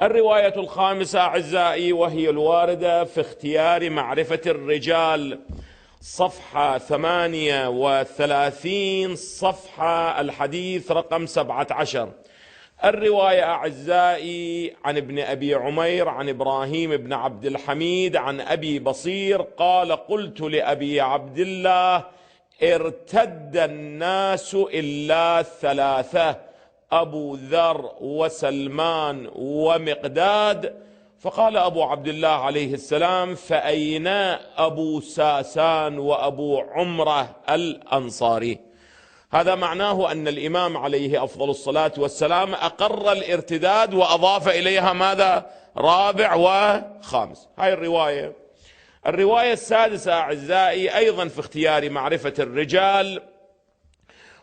الرواية الخامسة أعزائي وهي الواردة في اختيار معرفة الرجال، صفحة 38، صفحة الحديث رقم 17. الرواية أعزائي عن ابن أبي عمير عن إبراهيم بن عبد الحميد عن أبي بصير قال: قلت لأبي عبد الله: ارتد الناس إلا ثلاثة، أبو ذر وسلمان ومقداد. فقال أبو عبد الله عليه السلام: فأين أبو ساسان وأبو عمرة الأنصاري؟ هذا معناه أن الإمام عليه أفضل الصلاة والسلام أقر الارتداد وأضاف إليها ماذا؟ رابع وخامس. هاي الرواية. الرواية السادسة أعزائي أيضا في اختيار معرفة الرجال،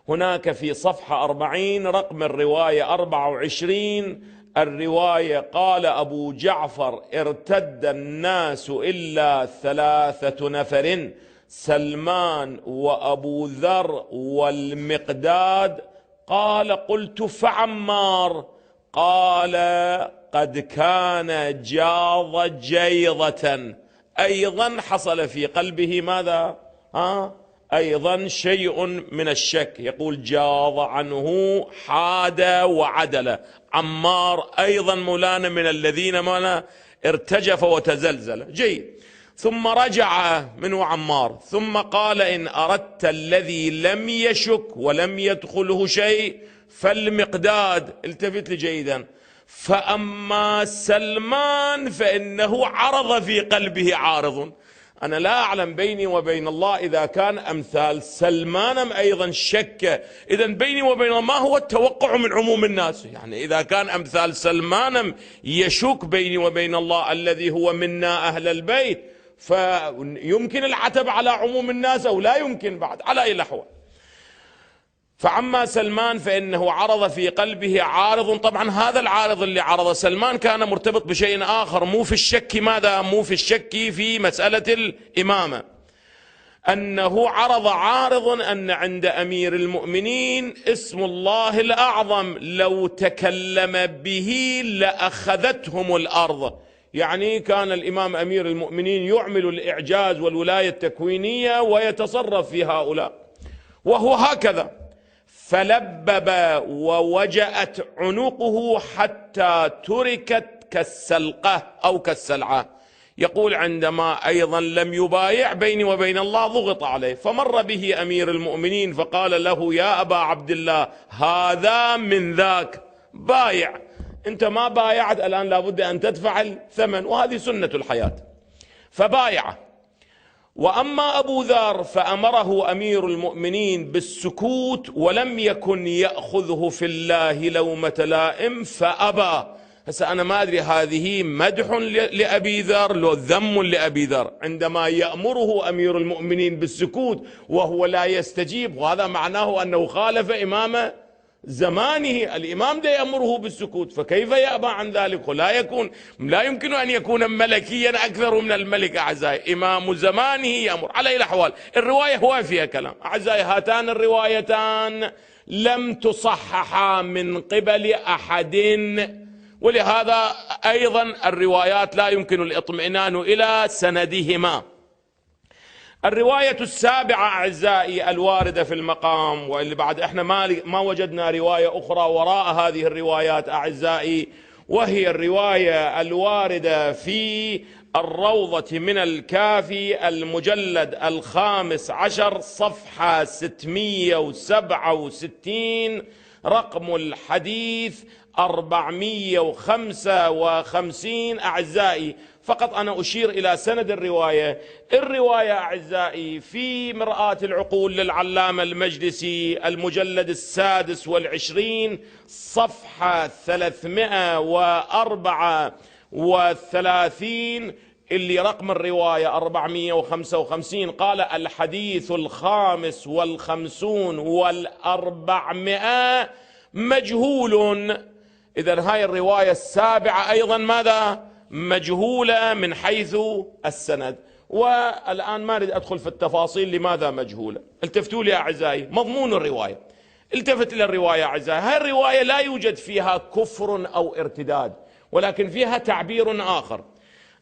هناك في صفحة 40 رقم الرواية 24. الرواية قال أبو جعفر: ارتد الناس إلا ثلاثة نفر، سلمان وأبو ذر والمقداد. قال: قلت فعمار؟ قال: قد كان جاض جيضة، أيضا حصل في قلبه ماذا؟ أيضا شيء من الشك. يقول: جاض عنه، حاد وعدل. عمار أيضا مولانا من الذين ارتجف وتزلزل. جيد. ثم رجع منه عمار ثم قال: إن أردت الذي لم يشك ولم يدخله شيء فالمقداد. التفت لي جيدا: فأما سلمان فإنه عرض في قلبه عارض. أنا لا أعلم بيني وبين الله إذا كان أمثال سلمان أيضا شك، إذا بيني وبين الله ما هو التوقع من عموم الناس؟ يعني إذا كان أمثال سلمان يشك بيني وبين الله الذي هو منا أهل البيت، فيمكن العتب على عموم الناس أو لا يمكن بعد؟ على أي الأحوال. فعما سلمان فإنه عرض في قلبه عارض. طبعا هذا العارض اللي عرض سلمان كان مرتبط بشيء آخر، مو في الشك. ماذا؟ مو في الشك في مسألة الإمامة، أنه عرض عارض أن عند أمير المؤمنين اسم الله الأعظم لو تكلم به لأخذتهم الأرض. يعني كان الإمام أمير المؤمنين يعمل الإعجاز والولاية التكوينية ويتصرف في هؤلاء، وهو هكذا. فلبب ووجأت عنقه حتى تركت كالسلقة أو كالسلعة. يقول: عندما أيضا لم يبايع بيني وبين الله ضغط عليه، فمر به أمير المؤمنين فقال له: يا أبا عبد الله، هذا من ذاك، بايع. أنت ما بايعت، الآن لابد أن تدفع الثمن، وهذه سنة الحياة. فبايعه. وأما أبو ذر فأمره أمير المؤمنين بالسكوت ولم يكن يأخذه في الله لومة لائم فأبى. هسه أنا ما أدري هذه مدح لأبي ذر لو ذم لأبي ذر، عندما يأمره أمير المؤمنين بالسكوت وهو لا يستجيب، وهذا معناه أنه خالف إمام زمانه. الإمام ده يأمره بالسكوت، فكيف يأبى عن ذلك؟ لا يمكن أن يكون ملكيا أكثر من الملك أعزائي، إمام زمانه يأمر. على أي الأحوال الرواية هو فيها كلام أعزائي. هاتان الروايتان لم تصححا من قبل أحد، ولهذا أيضا الروايات لا يمكن الاطمئنان إلى سندهما. الرواية السابعة أعزائي الواردة في المقام، واللي بعد احنا ما وجدنا رواية أخرى وراء هذه الروايات أعزائي، وهي الرواية الواردة في الروضة من الكافي المجلد 15 صفحة 667 رقم الحديث 455 أعزائي. فقط أنا أشير إلى سند الرواية. الرواية أعزائي في مرآة العقول للعلامة المجلسي المجلد 26 صفحة 334 اللي رقم الرواية 455. قال: الحديث 55 و400 مجهول. إذن هاي الرواية السابعة أيضا ماذا؟ مجهولة من حيث السند. والآن ما أريد أدخل في التفاصيل لماذا مجهولة. التفتوا لي أعزائي، مضمون الرواية التفت إلى الرواية أعزائي، هذه الرواية لا يوجد فيها كفر أو ارتداد، ولكن فيها تعبير آخر.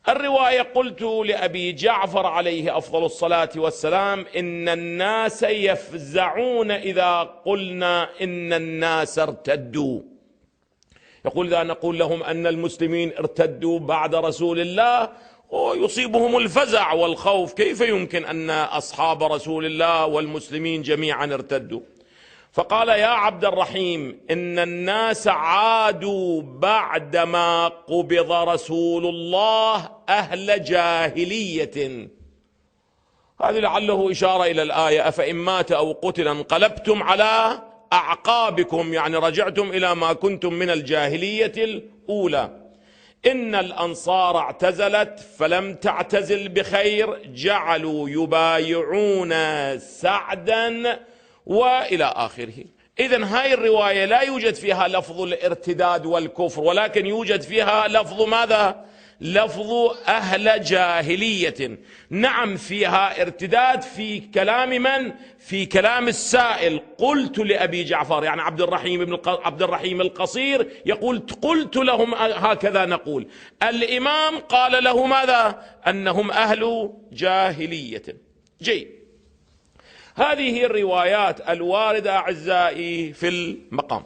الرواية: قلت لأبي جعفر عليه أفضل الصلاة والسلام: إن الناس يفزعون إذا قلنا إن الناس ارتدوا. يقول: إذا نقول لهم أن المسلمين ارتدوا بعد رسول الله ويصيبهم الفزع والخوف، كيف يمكن أن أصحاب رسول الله والمسلمين جميعا ارتدوا؟ فقال: يا عبد الرحيم، إن الناس عادوا بعدما قبض رسول الله أهل جاهلية. هذه لعله إشارة إلى الآية: أفإن مات أو قتل انقلبتم على أعقابكم، يعني رجعتم إلى ما كنتم من الجاهلية الأولى. إن الأنصار اعتزلت فلم تعتزل بخير، جعلوا يبايعون سعدا، وإلى آخره. إذن هاي الرواية لا يوجد فيها لفظ الارتداد والكفر، ولكن يوجد فيها لفظ ماذا؟ لفظ أهل جاهلية. نعم فيها ارتداد في كلام من؟ في كلام السائل: قلت لأبي جعفر، يعني عبد الرحيم القصير يقول: قلت لهم هكذا نقول. الإمام قال له ماذا؟ أنهم أهل جاهلية. جيد. هذه هي الروايات الواردة أعزائي في المقام.